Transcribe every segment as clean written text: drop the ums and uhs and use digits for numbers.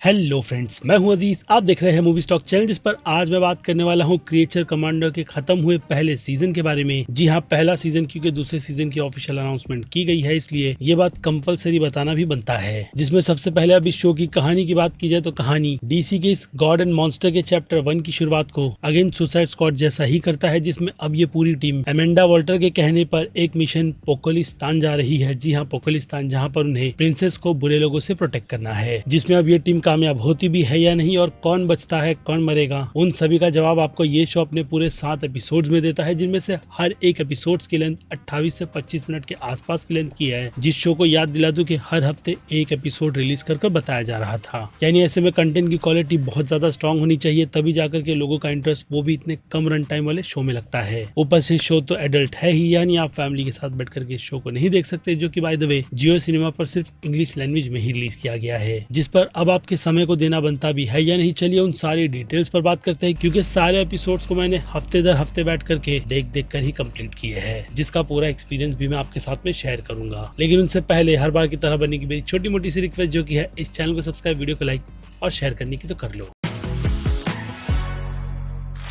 Hello friends, मैं हूं अजीज। आप देख रहे हैं मूवी स्टॉक चैनल, जिस पर आज मैं बात करने वाला हूं क्रिएचर कमांडो के खत्म हुए पहले सीजन के बारे में। जी हां, पहला सीजन क्योंकि दूसरे सीजन की ऑफिशियल अनाउंसमेंट की गई है, इसलिए ये बात कंपलसरी बताना भी बनता है। जिसमें सबसे पहले अब इस शो की कहानी की बात की जाए तो कहानी डीसी के इस गॉड एंड मॉन्स्टर के चैप्टर 1 की शुरुआत को अगेन सुसाइड स्क्वाड जैसा ही करता है, जिसमें अब ये पूरी टीम एमेंडा वॉल्टर के कहने पर एक मिशन पोकोलिस्तान जा रही है। जी हाँ, पोकोलिस्तान, जहाँ पर उन्हें प्रिंसेस को बुरे लोगों से प्रोटेक्ट करना है। जिसमें अब ये टीम कामयाब होती भी है या नहीं, और कौन बचता है कौन मरेगा, उन सभी का जवाब आपको ये शो अपने पूरे 7 एपिसोड्स में देता है, जिनमें से हर एक एपिसोड्स की लेंथ 28 से 25 मिनट के आसपास की लेंथ की है। जिस शो को याद दिला दूं कि हर हफ्ते एक एपिसोड रिलीज कर बताया जा रहा था। यानी ऐसे में कंटेंट की क्वालिटी बहुत ज्यादा स्ट्रॉन्ग होनी चाहिए, तभी जाकर के लोगों का इंटरेस्ट वो भी इतने कम रन टाइम वाले शो में लगता है। ऊपर से शो तो एडल्ट है ही, यानी आप फैमिली के साथ बैठ करके शो को नहीं देख सकते, जो कि by the way Jio cinema पर सिर्फ इंग्लिश लैंग्वेज में ही रिलीज किया गया है, जिस पर अब आपके समय को देना बनता भी है या नहीं। चलिए उन सारी डिटेल्स पर बात करते हैं, क्योंकि सारे एपिसोड्स को मैंने हफ्ते दर हफ्ते बैठ करके देख कर ही कंप्लीट किए हैं, जिसका पूरा एक्सपीरियंस भी मैं आपके साथ में शेयर करूंगा। लेकिन उनसे पहले हर बार की तरह बनेगी मेरी छोटी मोटी सी रिक्वेस्ट, जो कि है इस चैनल को सब्सक्राइब, वीडियो को लाइक और शेयर करने की तो कर लो।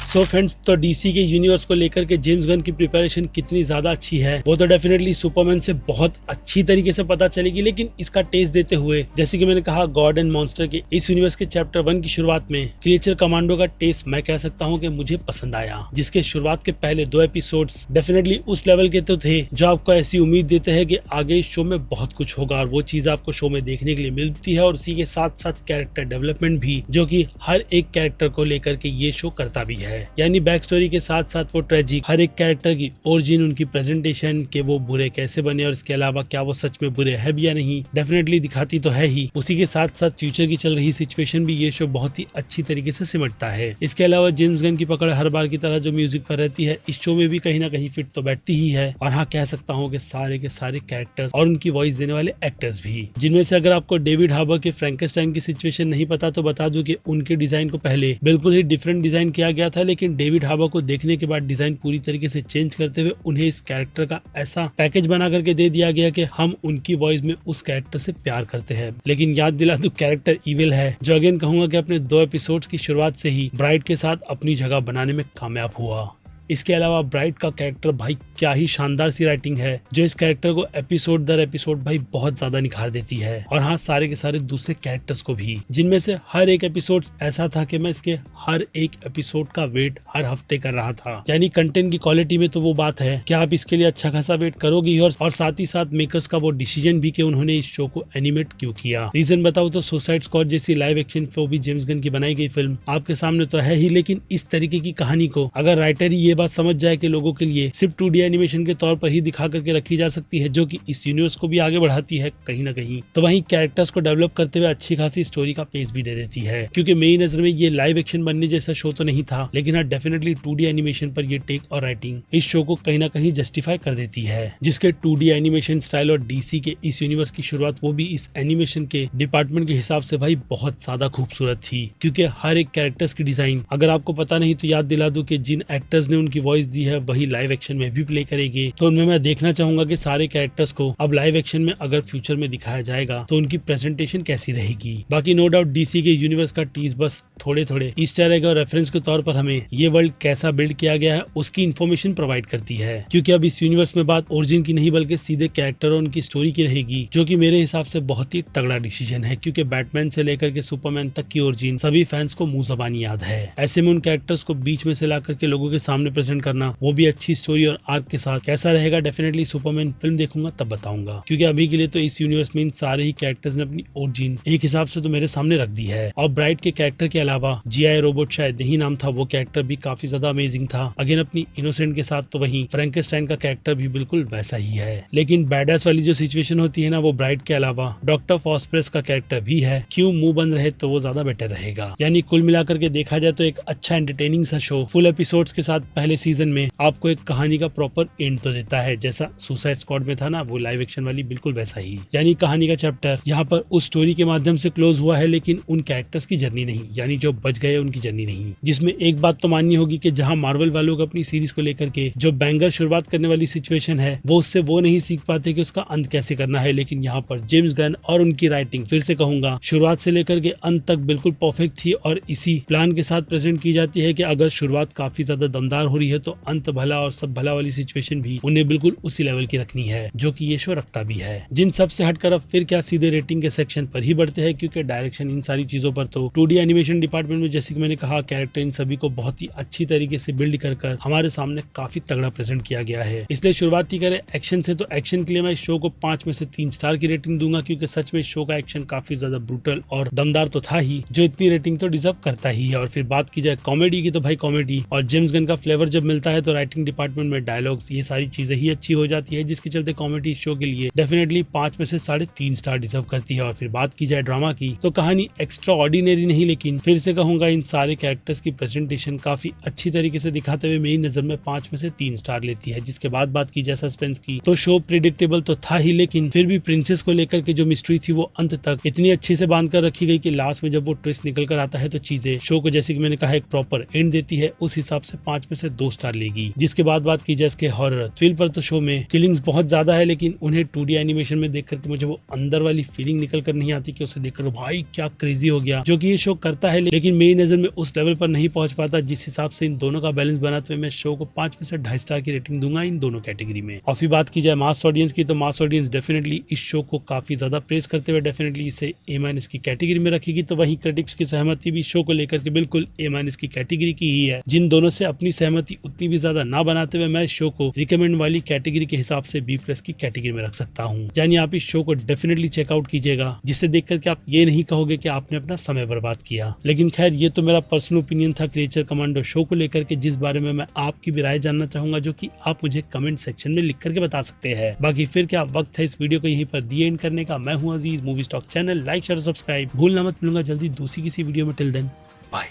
सो फ्रेंड्स, तो डीसी के यूनिवर्स को लेकर के जेम्स गन की प्रिपरेशन कितनी ज्यादा अच्छी है वो तो डेफिनेटली सुपरमैन से बहुत अच्छी तरीके से पता चलेगी। लेकिन इसका टेस्ट देते हुए, जैसे कि मैंने कहा, गॉड एंड मॉन्स्टर के इस यूनिवर्स के चैप्टर 1 की शुरुआत में क्रिएचर कमांडो का टेस्ट मैं कह सकता हूँ कि मुझे पसंद आया, जिसके शुरुआत के पहले 2 एपिसोड्स डेफिनेटली उस लेवल के तो थे जो आपको ऐसी उम्मीद देते हैं कि आगे इस शो में बहुत कुछ होगा, और वो चीज आपको शो में देखने के लिए मिलती है। और उसी के साथ साथ कैरेक्टर डेवलपमेंट भी, जो कि हर एक कैरेक्टर को लेकर के ये शो करता भी है। यानी बैक स्टोरी के साथ साथ वो ट्रेजिक हर एक कैरेक्टर की ओरिजिन, उनकी प्रेजेंटेशन के वो बुरे कैसे बने, और इसके अलावा क्या वो सच में बुरे है भी या नहीं, डेफिनेटली दिखाती तो है ही। उसी के साथ साथ फ्यूचर की चल रही सिचुएशन भी ये शो बहुत ही अच्छी तरीके से सिमटता है। इसके अलावा जेम्स गन की पकड़ हर बार की तरह जो म्यूजिक पर रहती है, इस शो में भी कहीं ना कहीं फिट तो बैठती ही है। और हाँ, कह सकता हूँ कि सारे के सारे कैरेक्टर्स और उनकी वॉइस देने वाले एक्टर्स भी, जिनमें से अगर आपको डेविड हार्बर के फ्रैंकेनस्टाइन की सिचुएशन नहीं पता तो बता दूं कि उनके डिजाइन को पहले बिल्कुल ही डिफरेंट डिजाइन किया गया था, लेकिन डेविड हार्बर को देखने के बाद डिजाइन पूरी तरीके से चेंज करते हुए उन्हें इस कैरेक्टर का ऐसा पैकेज बना करके दे दिया गया कि हम उनकी वॉइस में उस कैरेक्टर से प्यार करते हैं। लेकिन याद दिला दूं, कैरेक्टर इविल है, जो अगेन कहूंगा कि अपने 2 एपिसोड्स की शुरुआत से ही ब्राइट के साथ अपनी जगह बनाने में कामयाब हुआ। इसके अलावा ब्राइट का कैरेक्टर भाई क्या ही शानदार सी राइटिंग है, जो इस कैरेक्टर को एपिसोड दर एपिसोड भाई बहुत ज्यादा निखार देती है। और हाँ, सारे के सारे दूसरे कैरेक्टर्स को भी, जिनमें से हर एक एपिसोड ऐसा था कि मैं इसके हर एक एपिसोड का वेट हर हफ्ते कर रहा था। यानी कंटेंट की क्वालिटी में तो वो बात है कि आप इसके लिए अच्छा खासा वेट करोगे ही, और साथ ही साथ मेकर्स का वो डिसीजन भी कि उन्होंने इस शो को एनिमेट क्यों किया। रीजन बताओ तो सुसाइड स्क्वाड जैसी लाइव एक्शन वो भी जेम्स गन की बनाई गई फिल्म आपके सामने तो है ही, लेकिन इस तरीके की कहानी को अगर राइटर ही ये बात समझ जाए कि लोगों के लिए सिर्फ 2D एनिमेशन के तौर पर ही दिखा करके रखी जा सकती है, जो कि इस यूनिवर्स को भी आगे बढ़ाती है कहीं ना कहीं, तो वहीं कैरेक्टर्स को डेवलप करते हुए अच्छी खासी स्टोरी का पेस भी दे देती है। क्योंकि मेरी नजर में ये लाइव एक्शन बनने जैसा शो तो नहीं था, लेकिन हाँ, डेफिनेटली 2D एनिमेशन पर ये टेक और राइटिंग इस शो को कहीं ना कहीं जस्टिफाई कर देती है। जिसके 2D एनिमेशन स्टाइल और डीसी के इस यूनिवर्स की शुरुआत वो भी इस एनिमेशन के डिपार्टमेंट के हिसाब से भाई बहुत ज्यादा खूबसूरत थी। क्योंकि हर एक कैरेक्टर्स की डिजाइन, अगर आपको पता नहीं तो याद दिला दूं कि जिन एक्टर्स ने उनकी वॉइस दी है वही लाइव एक्शन में भी प्ले करेंगे, तो उनमें मैं देखना चाहूंगा कि सारे कैरेक्टर्स को अब लाइव एक्शन में अगर फ्यूचर में दिखाया जाएगा तो उनकी प्रेजेंटेशन कैसी रहेगी। बाकी नो डाउट डीसी के यूनिवर्स का टीज बस थोड़े थोड़े ईस्टर एग और रेफरेंस के तौर पर हमें ये वर्ल्ड कैसा बिल्ड किया गया है उसकी इन्फॉर्मेशन प्रोवाइड करती है। क्योंकि अब इस यूनिवर्स में बात ओरिजिन की नहीं बल्कि सीधे कैरेक्टर और उनकी स्टोरी की रहेगी, जो कि मेरे हिसाब से बहुत ही तगड़ा डिसीजन है। क्योंकि बैटमैन से लेकर के सुपरमैन तक की ओरिजिन सभी फैंस को मुंह ज़बानी याद है। ऐसे में उन कैरेक्टर्स को बीच में से ला करके लोगों के सामने प्रेजेंट करना, वो भी अच्छी स्टोरी और आर्क के साथ, कैसा रहेगा डेफिनेटली सुपरमैन फिल्म देखूंगा तब बताऊंगा। क्योंकि अभी के लिए तो इस यूनिवर्स में इन सारे ही कैरेक्टर्स ने अपनी ओरिजिन एक हिसाब से तो मेरे सामने रख दी है। और ब्राइट के कैरेक्टर के अलावा जीआई रोबोट शायद यही नाम था, वो कैरेक्टर भी काफी ज्यादा अमेजिंग था। अगेन अपनी इनोसेंट के साथ तो वही फ्रैंकेनस्टाइन का कैरेक्टर भी बिल्कुल वैसा ही है। लेकिन बैडएस वाली जो सिचुएशन होती है ना, वो ब्राइट के अलावा डॉक्टर फॉस्प्रेस का कैरेक्टर भी है। क्यों मुंह बंद रहे तो वो ज्यादा बेटर रहेगा। यानी कुल मिलाकर के देखा जाए तो एक अच्छा एंटरटेनिंग सा शो, फुल एपिसोड्स के साथ पहले पहले सीजन में आपको एक कहानी का प्रॉपर एंड तो देता है, जैसा सुसाइड स्क्वाड में था ना वो लाइव एक्शन वाली, बिल्कुल वैसा ही। यानी कहानी का चैप्टर यहाँ पर उस स्टोरी के माध्यम से क्लोज हुआ है, लेकिन उन कैरेक्टर्स की जर्नी नहीं, यानी जो बच गए उनकी जर्नी नहीं। जिसमें एक बात तो माननी होगी कि जहाँ मार्वल वालों को अपनी सीरीज को लेकर के जो बैंगर शुरुआत करने वाली सिचुएशन है वो उससे वो नहीं सीख पाते कि उसका अंत कैसे करना है, लेकिन यहाँ पर जेम्स गन और उनकी राइटिंग फिर से कहूंगा शुरुआत से लेकर के अंत तक बिल्कुल परफेक्ट थी, और इसी प्लान के साथ प्रेजेंट की जाती है कि अगर शुरुआत काफी ज्यादा दमदार हो रही है तो अंत भला और सब भला वाली सिचुएशन भी उन्हें बिल्कुल उसी लेवल की रखनी है, जो कि ये शो रखता भी है। जिन सब से हटकर अब फिर क्या सीधे रेटिंग के सेक्शन पर ही बढ़ते हैं, क्योंकि डायरेक्शन इन सारी चीजों पर तो 2D एनिमेशन डिपार्टमेंट में जैसे कि मैंने कहा कैरेक्टर इन सभी को बहुत ही अच्छी तरीके से बिल्ड कर हमारे सामने काफी तगड़ा प्रेजेंट किया गया है। इसलिए शुरुआत ही करें एक्शन से, तो एक्शन के लिए मैं इस शो को 5 में से 3 स्टार की रेटिंग दूंगा, क्योंकि सच में इस शो का एक्शन काफी ज्यादा ब्रूटल और दमदार तो था ही, जो इतनी रेटिंग तो डिजर्व करता ही है। और फिर बात की जाए कॉमेडी की, तो भाई कॉमेडी और जेम्स गन का फ्लेवर जब मिलता है तो राइटिंग डिपार्टमेंट में डायलॉग्स ये सारी चीजें ही अच्छी हो जाती है, जिसके चलते कॉमेडी शो के लिए डेफिनेटली 5 में से 3.5 स्टार डिजर्व करती है। और फिर बात की जाए ड्रामा की, तो कहानी एक्स्ट्रा ऑर्डिनरी नहीं, लेकिन फिर से कहूंगा इन सारे कैरेक्टर्स की प्रेजेंटेशन काफी अच्छी तरीके से दिखाते हुए मेरी नजर में 5 में से 3 स्टार लेती है। जिसके बाद बात की जाए सस्पेंस की, तो शो प्रिडिक्टेबल तो था ही, लेकिन फिर भी प्रिंसेस को लेकर के जो मिस्ट्री थी वो अंत तक इतनी अच्छे से बांध कर रखी गई कि लास्ट में जब वो ट्विस्ट निकल कर आता है तो चीजें शो को जैसे कि मैंने कहा एक प्रॉपर एंड देती है, उस हिसाब से 5 में से 2 स्टार लेगी। जिसके बाद बात की जाए इसके हॉरर थ्रिल पर, तो शो में किलिंग्स बहुत ज्यादा है, लेकिन उन्हें 2D एनिमेशन में देख करके मुझे वो अंदर वाली फीलिंग निकल कर नहीं आती कि उसे देखकर भाई क्या क्रेजी हो गया, जो कि ये शो करता है, लेकिन मेरी नजर में उस लेवल पर नहीं पहुंच पाता। जिस हिसाब से इन दोनों का बैलेंस बनाते हुए मैं शो को 5 में से 2.5 स्टार की रेटिंग दूंगा इन दोनों कैटेगरी में। और फिर बात की जाए मास ऑडियंस की, तो मास ऑडियंस डेफिनेटली इस शो को काफी ज्यादा प्रेस करते हुए डेफिनेटली इसे A- की कैटेगरी में रखेगी। तो वहीं क्रिटिक्स की सहमति भी शो को लेकर के बिल्कुल A- की कैटेगरी की ही है। जिन दोनों से अपनी सहमति उतनी भी ज्यादा ना बनाते हुए मैं इस शो को रिकमेंड वाली कैटेगरी के हिसाब से B+ की कैटेगरी में रख सकता हूँ। यानी आप इस शो को डेफिनेटली चेकआउट कीजिएगा, जिसे देख करके आप ये नहीं कहोगे कि आपने अपना समय बर्बाद किया। लेकिन खैर ये तो मेरा पर्सनल ओपिनियन था क्रिएचर कमांडो शो को लेकर के, जिस बारे में मैं आपकी भी राय जानना चाहूंगा, जो कि आप मुझे कमेंट सेक्शन में लिख करके बता सकते हैं। बाकी फिर क्या वक्त है इस वीडियो को यहीं पर दी एंड करने का। मैं हूं Aziz, movie stock channel like share subscribe भूलना मत। मिलूंगा जल्दी दूसरी किसी वीडियो में। Till then bye.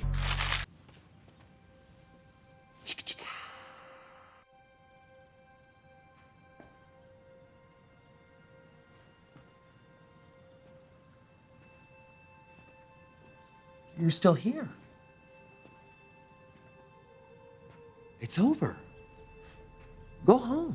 You're still here. It's over. Go home.